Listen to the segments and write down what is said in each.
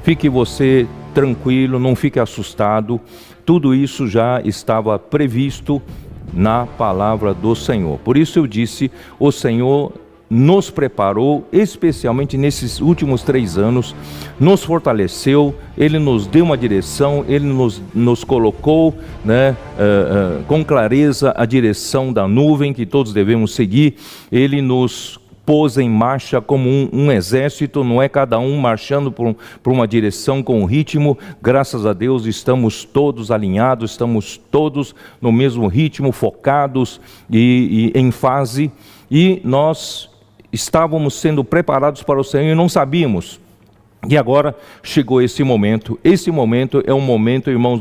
fique você tranquilo, não fique assustado. Tudo isso já estava previsto na palavra do Senhor. Por isso eu disse, o Senhor nos preparou, especialmente nesses últimos 3 anos, nos fortaleceu, Ele nos deu uma direção, Ele nos colocou, né, com clareza a direção da nuvem que todos devemos seguir. Ele nos pôs em marcha como um exército, não é cada um marchando por uma direção com um ritmo. Graças a Deus estamos todos alinhados, estamos todos no mesmo ritmo, focados e em fase, e nós estávamos sendo preparados para o Senhor e não sabíamos. E agora chegou esse momento. Esse momento é um momento, irmãos,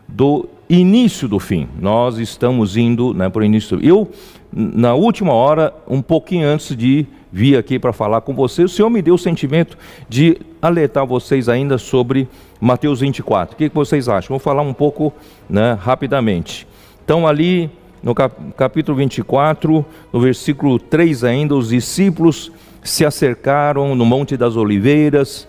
do início do fim. Nós estamos indo, né, para o início. Eu, na última hora, um pouquinho antes de vir aqui para falar com vocês, o Senhor me deu o sentimento de alertar vocês ainda sobre Mateus 24. O que vocês acham? Vou falar um pouco, né, rapidamente. Então, ali no capítulo 24, no versículo 3 ainda, os discípulos se acercaram no Monte das Oliveiras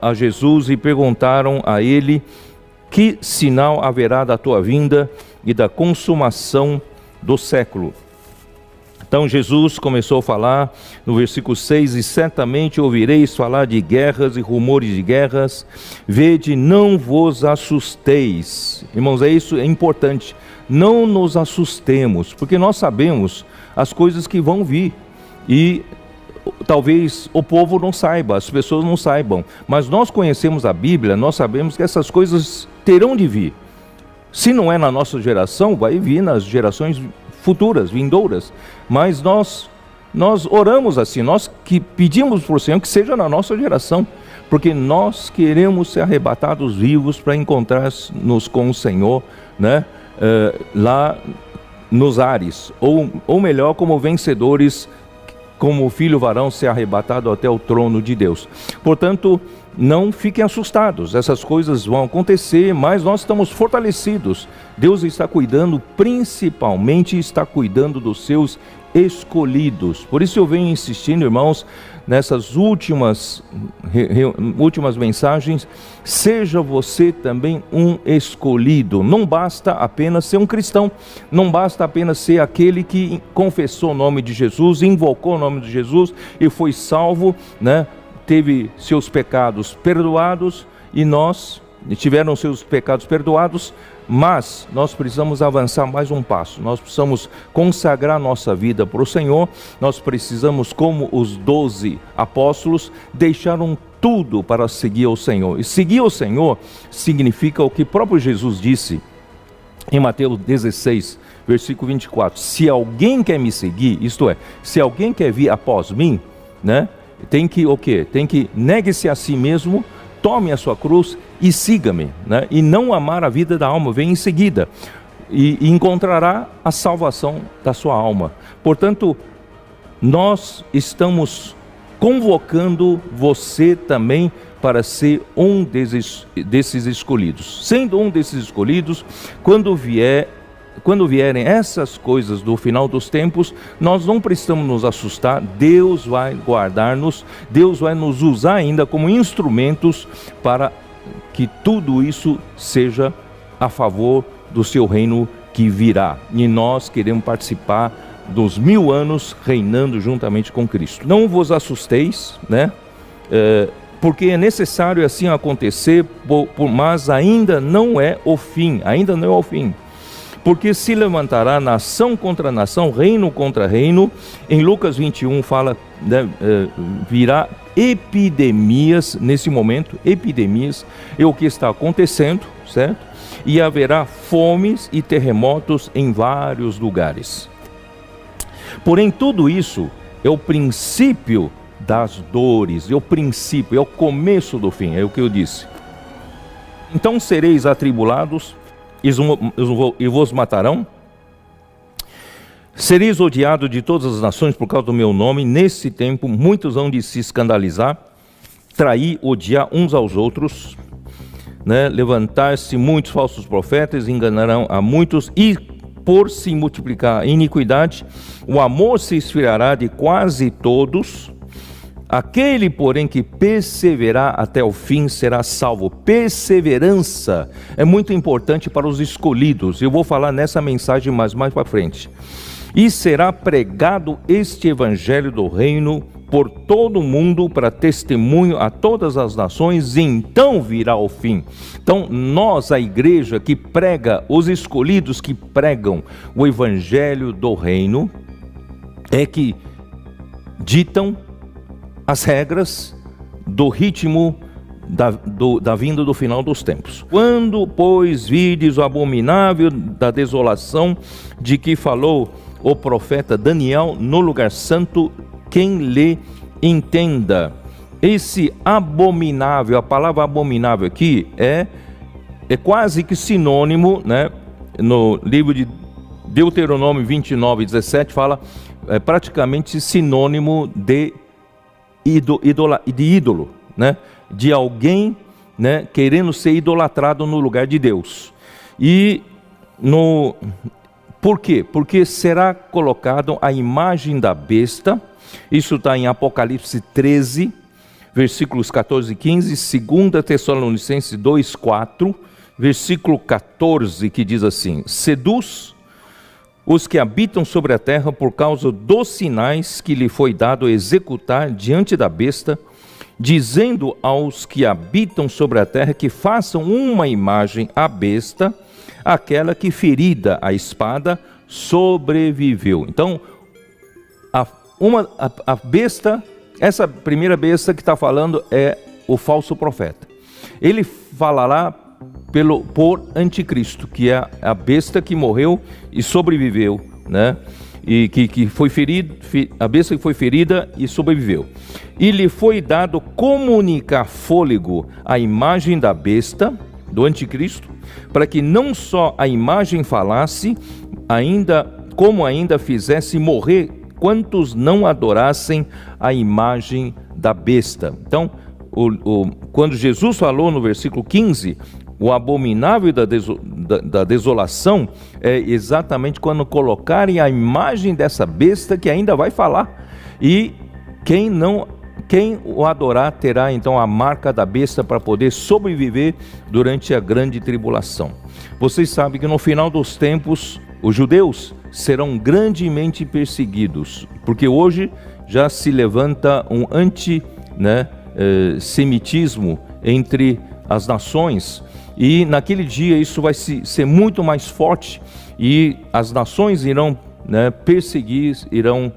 a Jesus e perguntaram a ele: que sinal haverá da tua vinda e da consumação do século? Então Jesus começou a falar no versículo 6, e certamente ouvireis falar de guerras e rumores de guerras, vede, não vos assusteis. Irmãos, isso é importante, não nos assustemos, porque nós sabemos as coisas que vão vir, e talvez o povo não saiba, as pessoas não saibam, mas nós conhecemos a Bíblia, nós sabemos que essas coisas terão de vir. Se não é na nossa geração, vai vir nas gerações futuras, vindouras, mas nós oramos assim, nós que pedimos para o Senhor que seja na nossa geração, porque nós queremos ser arrebatados vivos para encontrar-nos com o Senhor, né, lá nos ares, ou melhor, como vencedores, como o filho varão ser arrebatado até o trono de Deus. Portanto, não fiquem assustados, essas coisas vão acontecer, mas nós estamos fortalecidos. Deus está cuidando, principalmente está cuidando dos seus escolhidos. Por isso eu venho insistindo, irmãos, nessas últimas mensagens, seja você também um escolhido. Não basta apenas ser um cristão, não basta apenas ser aquele que confessou o nome de Jesus, invocou o nome de Jesus e foi salvo, né? Teve seus pecados perdoados, e nós tiveram seus pecados perdoados, mas nós precisamos avançar mais um passo. Nós precisamos consagrar nossa vida para o Senhor. Nós precisamos, como os 12 apóstolos, deixaram tudo para seguir ao Senhor. E seguir ao Senhor significa o que próprio Jesus disse em Mateus 16, versículo 24. Se alguém quer me seguir, isto é, se alguém quer vir após mim, né, tem que o quê? Tem que negue-se a si mesmo, tome a sua cruz e siga-me, né? E não amar a vida da alma, vem em seguida, e encontrará a salvação da sua alma. Portanto, nós estamos convocando você também para ser um desses escolhidos. Sendo um desses escolhidos, quando vierem essas coisas do final dos tempos, nós não precisamos nos assustar. Deus vai guardar-nos, Deus vai nos usar ainda como instrumentos para que tudo isso seja a favor do seu reino que virá. E nós queremos participar dos 1000 anos reinando juntamente com Cristo. Não vos assusteis, né? Porque é necessário assim acontecer, mas ainda não é o fim, ainda não é o fim. Porque se levantará nação contra nação, reino contra reino. Em Lucas 21 fala, né, virá epidemias nesse momento, epidemias, é o que está acontecendo, certo? E haverá fomes e terremotos em vários lugares. Porém, tudo isso é o princípio das dores, é o princípio, é o começo do fim, é o que eu disse. Então sereis atribulados e vos matarão. Sereis odiado de todas as nações por causa do meu nome. Nesse tempo muitos hão de se escandalizar, trair, odiar uns aos outros, né? Levantar-se muitos falsos profetas, enganarão a muitos, e por se multiplicar a iniquidade, o amor se esfriará de quase todos. Aquele, porém, que perseverar até o fim será salvo. Perseverança é muito importante para os escolhidos. Eu vou falar nessa mensagem mais para frente. E será pregado este evangelho do reino por todo o mundo para testemunho a todas as nações, e então virá o fim. Então, nós, a igreja que prega, os escolhidos que pregam o evangelho do reino, é que ditam as regras do ritmo da vinda do final dos tempos. Quando, pois, vides o abominável da desolação de que falou o profeta Daniel no lugar santo, quem lhe entenda. Esse abominável, a palavra abominável aqui é quase que sinônimo, né? No livro de Deuteronômio 29:17 fala praticamente sinônimo de ídolo, né? De alguém, né, querendo ser idolatrado no lugar de Deus. E por quê? Porque será colocado a imagem da besta. Isso está em Apocalipse 13, versículos 14 e 15, 2 Tessalonicenses 2:4, versículo 14, que diz assim: seduz os que habitam sobre a terra por causa dos sinais que lhe foi dado executar diante da besta, dizendo aos que habitam sobre a terra que façam uma imagem à besta, aquela que ferida a espada sobreviveu. Então, a besta, essa primeira besta que está falando é o falso profeta. Ele falará por anticristo, que é a besta que morreu e sobreviveu, né? E que foi ferido, a besta que foi ferida e sobreviveu. E lhe foi dado comunicar fôlego à imagem da besta, do anticristo, para que não só a imagem falasse, como ainda fizesse morrer quantos não adorassem a imagem da besta. Então, quando Jesus falou no versículo 15, o abominável da desolação é exatamente quando colocarem a imagem dessa besta que ainda vai falar. E quem o adorar terá então a marca da besta para poder sobreviver durante a grande tribulação. Vocês sabem que no final dos tempos os judeus serão grandemente perseguidos, porque hoje já se levanta um semitismo entre as nações. E naquele dia isso vai ser muito mais forte e as nações irão perseguir, irão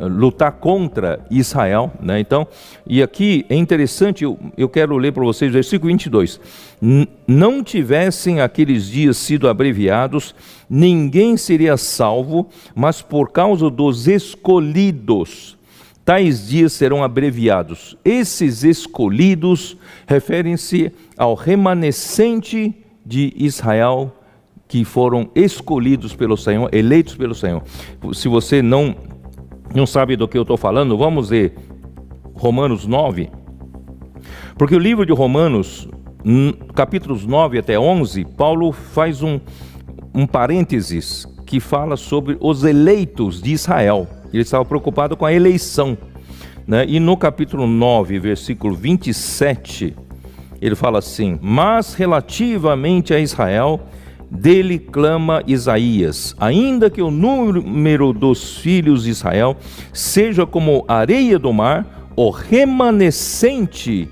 lutar contra Israel, né? Então, e aqui é interessante, eu quero ler para vocês o versículo 22. Não tivessem aqueles dias sido abreviados, ninguém seria salvo, mas por causa dos escolhidos, tais dias serão abreviados. Esses escolhidos referem-se ao remanescente de Israel, que foram escolhidos pelo Senhor, eleitos pelo Senhor. Se você não sabe do que eu estou falando, vamos ler Romanos 9. Porque o livro de Romanos, capítulos 9 até 11, Paulo faz um parênteses que fala sobre os eleitos de Israel. Ele estava preocupado com a eleição, né? E no capítulo 9, versículo 27, ele fala assim: mas relativamente a Israel, dele clama Isaías, ainda que o número dos filhos de Israel seja como a areia do mar, o remanescente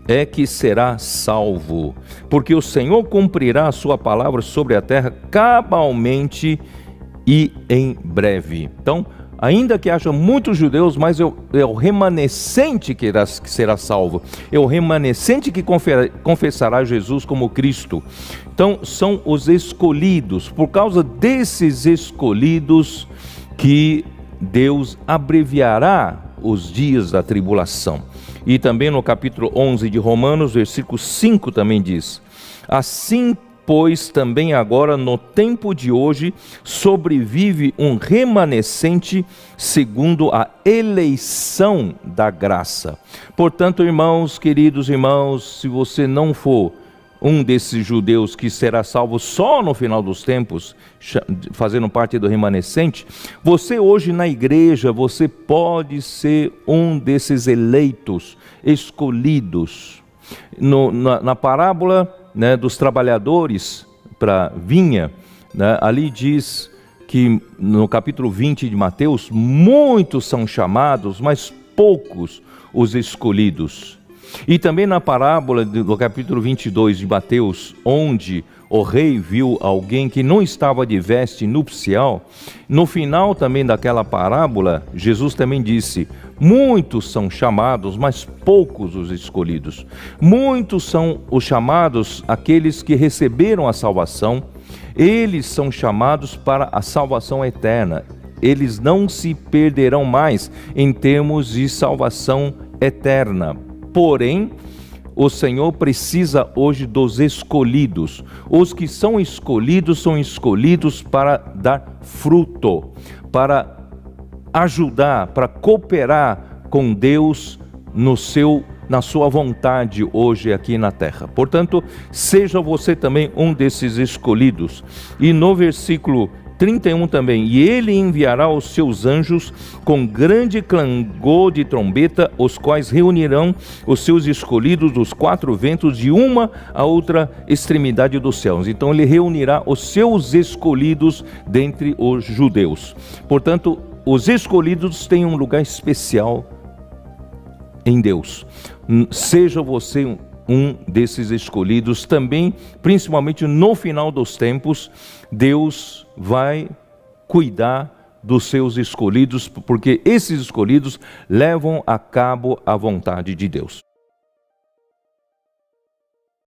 é que será salvo, porque o Senhor cumprirá a sua palavra sobre a terra cabalmente e em breve. Então, ainda que haja muitos judeus, mas é o remanescente que será salvo. É o remanescente que confessará Jesus como Cristo. Então, são os escolhidos. Por causa desses escolhidos que Deus abreviará os dias da tribulação. E também no capítulo 11 de Romanos, versículo 5 também diz: assim, pois também agora no tempo de hoje sobrevive um remanescente segundo a eleição da graça. Portanto, irmãos, queridos irmãos, se você não for um desses judeus que será salvo só no final dos tempos, fazendo parte do remanescente, você hoje na igreja, você pode ser um desses eleitos, escolhidos. Na parábola, né, dos trabalhadores para vinha, né, ali diz que no capítulo 20 de Mateus, muitos são chamados, mas poucos os escolhidos. E também na parábola do capítulo 22 de Mateus, onde o rei viu alguém que não estava de veste nupcial, no final também daquela parábola, Jesus também disse: muitos são chamados, mas poucos os escolhidos. Muitos são os chamados, aqueles que receberam a salvação, eles são chamados para a salvação eterna. Eles não se perderão mais em termos de salvação eterna. Porém, o Senhor precisa hoje dos escolhidos. Os que são escolhidos para dar fruto, para ajudar, para cooperar com Deus na sua vontade hoje aqui na terra. Portanto, seja você também um desses escolhidos. E no versículo 31 também: e ele enviará os seus anjos com grande clangor de trombeta, os quais reunirão os seus escolhidos dos quatro ventos, de uma a outra extremidade dos céus. Então ele reunirá os seus escolhidos dentre os judeus. Portanto, os escolhidos têm um lugar especial em Deus. Seja você um desses escolhidos também, principalmente no final dos tempos. Deus vai cuidar dos seus escolhidos, porque esses escolhidos levam a cabo a vontade de Deus.